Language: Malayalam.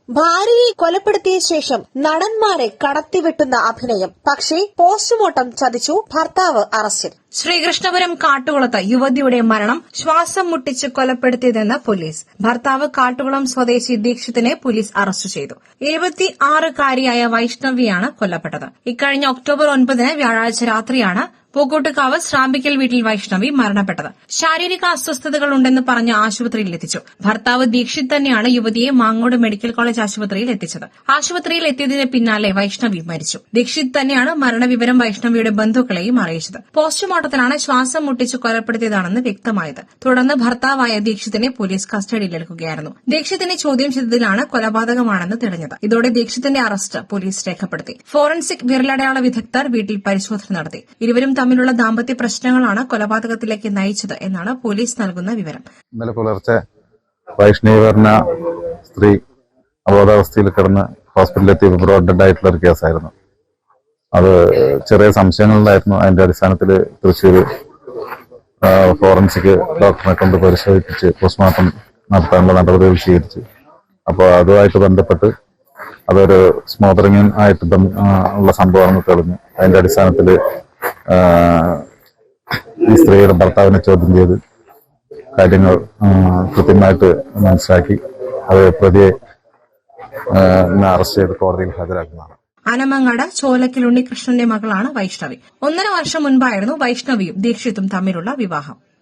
ഭാര്യയെ കൊലപ്പെടുത്തിയ ശേഷം നടന്മാരെ കടത്തിവെട്ടുന്ന അഭിനയം. പക്ഷേ പോസ്റ്റ്മോർട്ടം ചതിച്ചു, ഭർത്താവ് അറസ്റ്റിൽ. ശ്രീകൃഷ്ണപുരം കാട്ടുകുളത്ത് യുവതിയുടെ മരണം ശ്വാസം മുട്ടിച്ച് കൊലപ്പെടുത്തിയതെന്ന് പോലീസ്. ഭർത്താവ് കാട്ടുകുളം സ്വദേശി ദീക്ഷിത്തിനെ പോലീസ് അറസ്റ്റ് ചെയ്തു. 76-കാരിയായ വൈഷ്ണവിയാണ് കൊല്ലപ്പെട്ടത്. ഇക്കഴിഞ്ഞ ഒക്ടോബർ 9 വ്യാഴാഴ്ച രാത്രിയാണ് പൂക്കോട്ടുകാവ് ശ്രാമ്പിക്കൽ വീട്ടിൽ വൈഷ്ണവി മരണപ്പെട്ടത്. ശാരീരിക അസ്വസ്ഥതകൾ ഉണ്ടെന്ന് പറഞ്ഞ് ആശുപത്രിയിൽ എത്തിച്ചു. ഭർത്താവ് ദീക്ഷിത് തന്നെയാണ് യുവതിയെ മാങ്ങോട് മെഡിക്കൽ കോളേജ് ആശുപത്രിയിൽ എത്തിച്ചത്. ആശുപത്രിയിൽ എത്തിയതിന് പിന്നാലെ വൈഷ്ണവി മരിച്ചു. ദീക്ഷിത് തന്നെയാണ് മരണവിവരം വൈഷ്ണവിയുടെ ബന്ധുക്കളെയും അറിയിച്ചത്. പോസ്റ്റ്മോർട്ടത്തിലാണ് ശ്വാസം മുട്ടിച്ച് കൊലപ്പെടുത്തിയതാണെന്ന് വ്യക്തമായത്. തുടർന്ന് ഭർത്താവായ ദീക്ഷിത്തിനെ പോലീസ് കസ്റ്റഡിയിലെടുക്കുകയായിരുന്നു. ദീക്ഷിത്തിനെ ചോദ്യം ചെയ്തതിലാണ് കൊലപാതകമാണെന്ന് തെളിഞ്ഞത്. ഇതോടെ ദീക്ഷിത്തിന്റെ അറസ്റ്റ് പോലീസ് രേഖപ്പെടുത്തി. ഫോറൻസിക് വിരലടയാള വിദഗ്ധർ വീട്ടിൽ പരിശോധന നടത്തി. ഇരുവരും തമ്മിലുള്ള ദാമ്പത്യ പ്രശ്നങ്ങളാണ് കൊലപാതകത്തിലേക്ക് നയിച്ചത് എന്നാണ് പോലീസ് നൽകുന്ന വിവരം. ഇന്നലെ പുലർച്ചെ വൈഷ്ണവി പറഞ്ഞ സ്ത്രീ അബോധാവസ്ഥയിൽ കിടന്ന് ഹോസ്പിറ്റലിലെത്തി ബ്രോഡ് ഡെഡ് ആയിട്ടുള്ള ഒരു കേസായിരുന്നു. അത് ചെറിയ സംശയങ്ങളുണ്ടായിരുന്നു. അതിന്റെ അടിസ്ഥാനത്തിൽ തൃശ്ശൂർ ഫോറൻസിക് ഡോക്ടറെ കൊണ്ട് പരിശോധിപ്പിച്ച് പോസ്റ്റ്മോർട്ടം നടത്താനുള്ള നടപടികൾ സ്വീകരിച്ചു. അപ്പോൾ അതുമായിട്ട് ബന്ധപ്പെട്ട് അതൊരു സ്മോദറിംഗ് ആയിട്ട് ഉള്ള സംഭവമാണെന്ന് തെളിഞ്ഞു. അതിന്റെ അടിസ്ഥാനത്തിൽ ഈ സ്ത്രീയുടെ ഭർത്താവിനെ ചോദ്യം ചെയ്ത് കാര്യങ്ങൾ കൃത്യമായിട്ട് മനസ്സിലാക്കി അത് പ്രതിയെ അറസ്റ്റ് ചെയ്ത് കോടതിയിൽ ഹാജരാക്കുന്നതാണ്. അനമങ്ങാട് ചോലക്കൽ ഉണ്ണികൃഷ്ണന്റെ മകളാണ് വൈഷ്ണവി. 1.5 വർഷം മുൻപായിരുന്നു വൈഷ്ണവിയും ദീക്ഷിത്തും തമ്മിലുള്ള വിവാഹം.